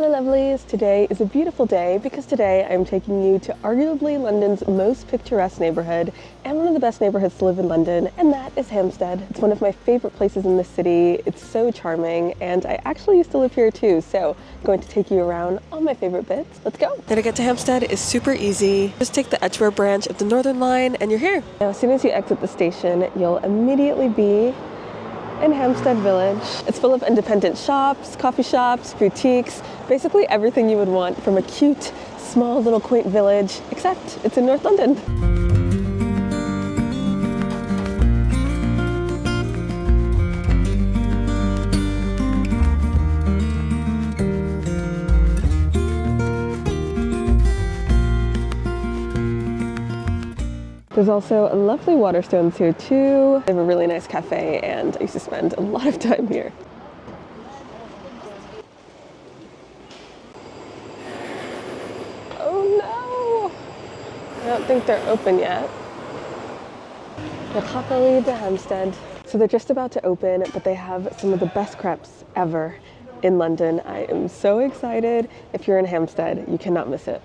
my lovelies, today is a beautiful day because today I'm taking you to arguably London's most picturesque neighborhood and one of the best neighborhoods to live in London, and that is Hampstead. It's one of my favorite places in the city. It's so charming, and I actually used to live here too, so I'm going to take you around all my favorite bits. Let's go. How to get to Hampstead is super easy. Just take the Edgware branch of the Northern Line and you're here. Now, as soon as you exit the station, you'll immediately be in Hamstead Village. It's full of independent shops, coffee shops, boutiques, basically everything you would want from a cute, small little quaint village, except it's in North London. There's also a lovely Waterstones here too. They have a really nice cafe and I used to spend a lot of time here. Oh no! I don't think they're open yet. The Lovelies de Hamstead. So they're just about to open, but they have some of the best crepes ever in London. I am so excited. If you're in Hampstead, you cannot miss it.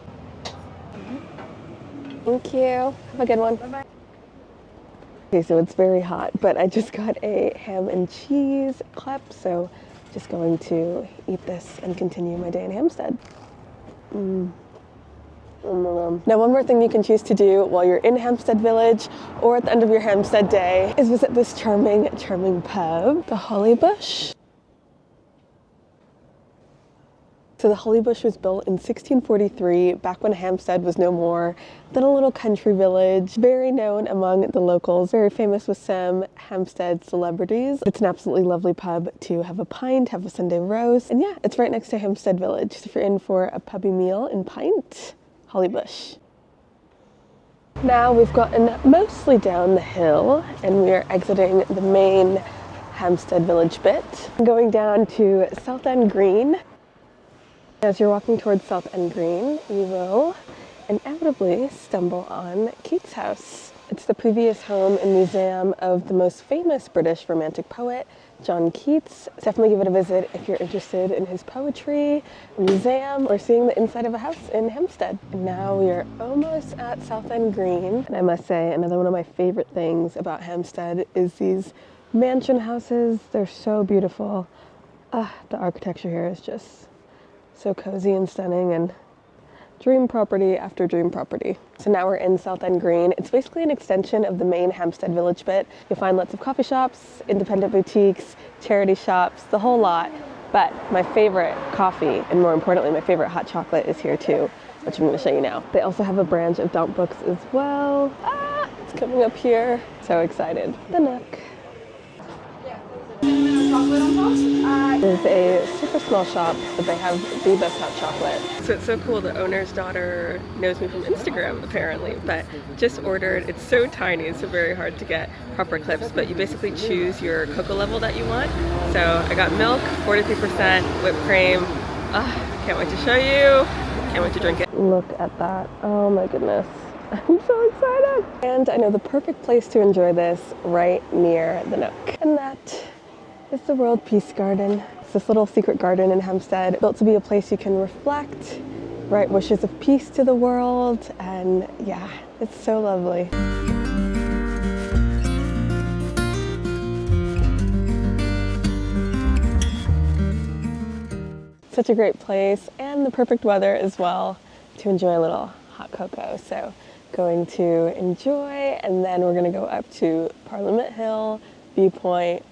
Thank you. Have a good one. Bye-bye. Okay, so it's very hot, but I just got a ham and cheese crepe, so just going to eat this and continue my day in Hampstead. Oh my God. Now, one more thing you can choose to do while you're in Hampstead Village or at the end of your Hampstead day is visit this charming pub, the Holly Bush. So the Holly Bush was built in 1643, back when Hampstead was no more than a little country village, very known among the locals, very famous with some Hampstead celebrities. It's an absolutely lovely pub to have a pint, have a Sunday roast, and yeah, it's right next to Hampstead Village. So if you're in for a pubby meal and pint, Holly Bush. Now we've gotten mostly down the hill and we are exiting the main Hampstead Village bit. Going down to Southend Green. As you're walking towards Southend Green, you will inevitably stumble on Keats' house. It's the previous home and museum of the most famous British romantic poet, John Keats. Definitely give it a visit if you're interested in his poetry, museum, or seeing the inside of a house in Hampstead. And now we are almost at Southend Green. And I must say, another one of my favorite things about Hampstead is these mansion houses. They're so beautiful. The architecture here is just so cozy and stunning, and dream property after dream property. So now we're in Southend Green. It's basically an extension of the main Hampstead Village bit. You'll find lots of coffee shops, independent boutiques, charity shops, the whole lot. But my favorite coffee, and more importantly, my favorite hot chocolate is here too, which I'm going to show you now. They also have a branch of Dump Books as well. It's coming up here. So excited. The Nook. It's a super small shop, but they have the best hot chocolate. So it's so cool. The owner's daughter knows me from Instagram, apparently, but just ordered. It's so tiny, it's so very hard to get proper clips, but you basically choose your cocoa level that you want. So I got milk, 43%, whipped cream. Can't wait to show you. Can't wait to drink it. Look at that. Oh my goodness. I'm so excited. And I know the perfect place to enjoy this right near the Nook. And that is the World Peace Garden. It's this little secret garden in Hampstead, built to be a place you can reflect, write wishes of peace to the world, and yeah, it's so lovely. Such a great place, and the perfect weather as well to enjoy a little hot cocoa. So going to enjoy, and then we're gonna go up to Parliament Hill, Viewpoint.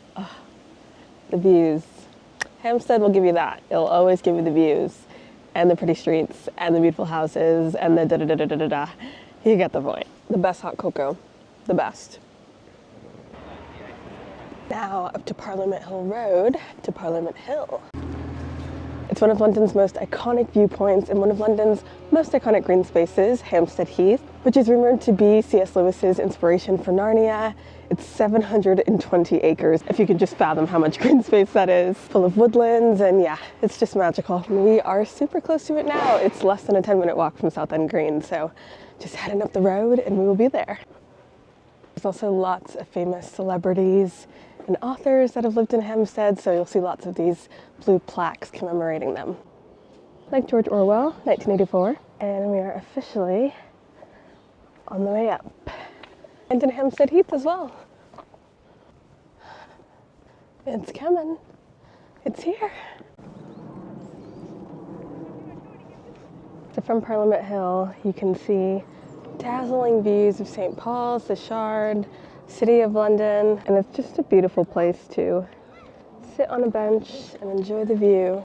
The views. Hampstead will give you that. It'll always give you the views and the pretty streets and the beautiful houses and the da-da-da-da-da-da. You get the point. The best hot cocoa. The best. Now up to Parliament Hill Road to Parliament Hill. It's one of London's most iconic viewpoints and one of London's most iconic green spaces, Hamstead Heath, which is rumored to be C.S. Lewis's inspiration for Narnia. It's 720 acres, if you can just fathom how much green space that is, full of woodlands, and yeah, it's just magical. We are super close to it now. It's less than a 10-minute walk from Southend Green, so just heading up the road and we will be there. There's also lots of famous celebrities and authors that have lived in Hampstead, so you'll see lots of these blue plaques commemorating them. like George Orwell, 1984. And we are officially on the way up. And in Hamstead Heath as well. It's coming. It's here. So from Parliament Hill, you can see dazzling views of St. Paul's, the Shard, City of London, and it's just a beautiful place to sit on a bench and enjoy the view.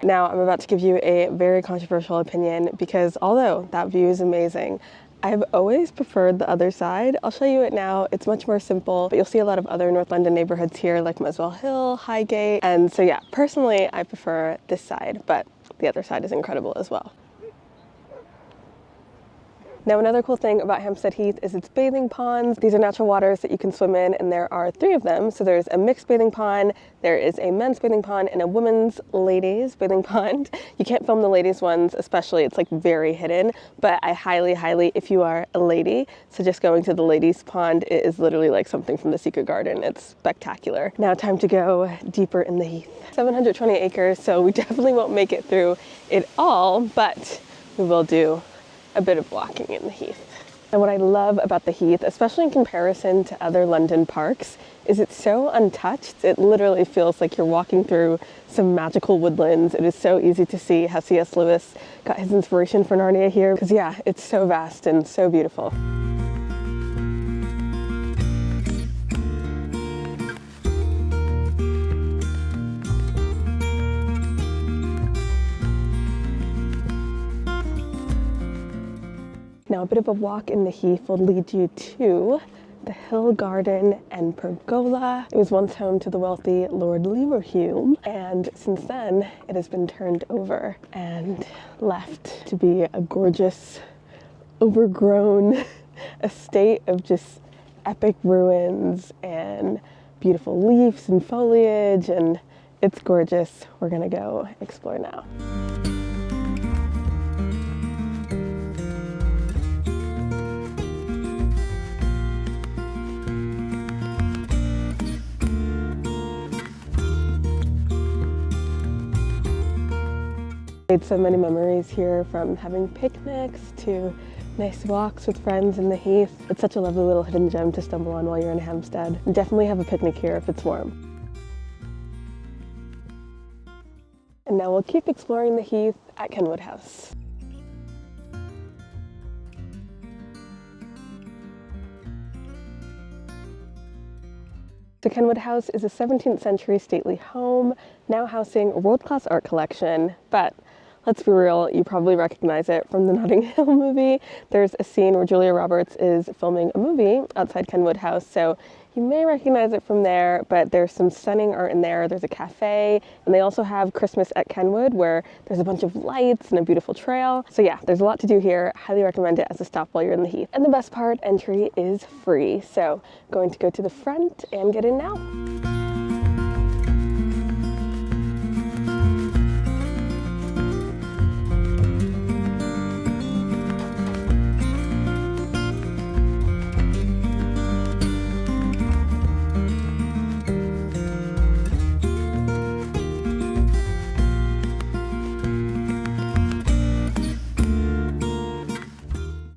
Now I'm about to give you a very controversial opinion because although that view is amazing, I've always preferred the other side. I'll show you it now. It's much more simple, but you'll see a lot of other North London neighborhoods here like Muswell Hill, Highgate, and so yeah, personally I prefer this side, but the other side is incredible as well. Now another cool thing about Hamstead Heath is its bathing ponds. These are natural waters that you can swim in, and there are 3 of them. So there's a mixed bathing pond, there is a men's bathing pond, and a women's ladies bathing pond. You can't film the ladies ones, especially, it's like very hidden, but I highly, if you are a lady, suggest going to the ladies pond. It is literally like something from the Secret Garden. It's spectacular. Now time to go deeper in the heath. 720 acres, so we definitely won't make it through it all, but we will do a bit of walking in the heath. And what I love about the heath, especially in comparison to other London parks, is it's so untouched. It literally feels like you're walking through some magical woodlands. It is so easy to see how C.S. Lewis got his inspiration for Narnia here, because yeah, it's so vast and so beautiful. Now a bit of a walk in the heath will lead you to the Hill Garden and Pergola. It was once home to the wealthy Lord Leverhulme, and since then it has been turned over and left to be a gorgeous, overgrown estate of just epic ruins and beautiful leaves and foliage, and it's gorgeous. We're gonna go explore now. Made so many memories here, from having picnics to nice walks with friends in the heath. It's such a lovely little hidden gem to stumble on while you're in Hampstead. And definitely have a picnic here if it's warm. And now we'll keep exploring the heath at Kenwood House. So Kenwood House is a 17th century stately home, now housing a world-class art collection, but let's be real, you probably recognize it from the Notting Hill movie. There's a scene where Julia Roberts is filming a movie outside Kenwood House, so you may recognize it from there, but there's some stunning art in there. There's a cafe, and they also have Christmas at Kenwood, where there's a bunch of lights and a beautiful trail. So yeah, there's a lot to do here. Highly recommend it as a stop while you're in the heath. And the best part, entry is free. So going to go to the front and get in now.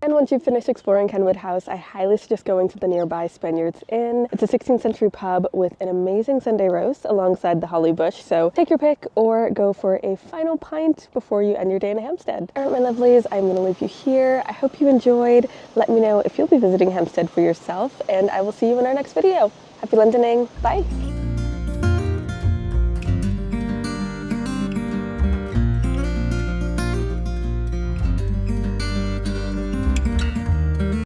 And once you've finished exploring Kenwood House, I highly suggest going to the nearby Spaniards Inn. It's a 16th century pub with an amazing Sunday roast alongside the Holly Bush, so take your pick or go for a final pint before you end your day in Hampstead. All right, my lovelies, I'm going to leave you here. I hope you enjoyed. Let me know if you'll be visiting Hampstead for yourself, and I will see you in our next video. Happy Londoning. Bye.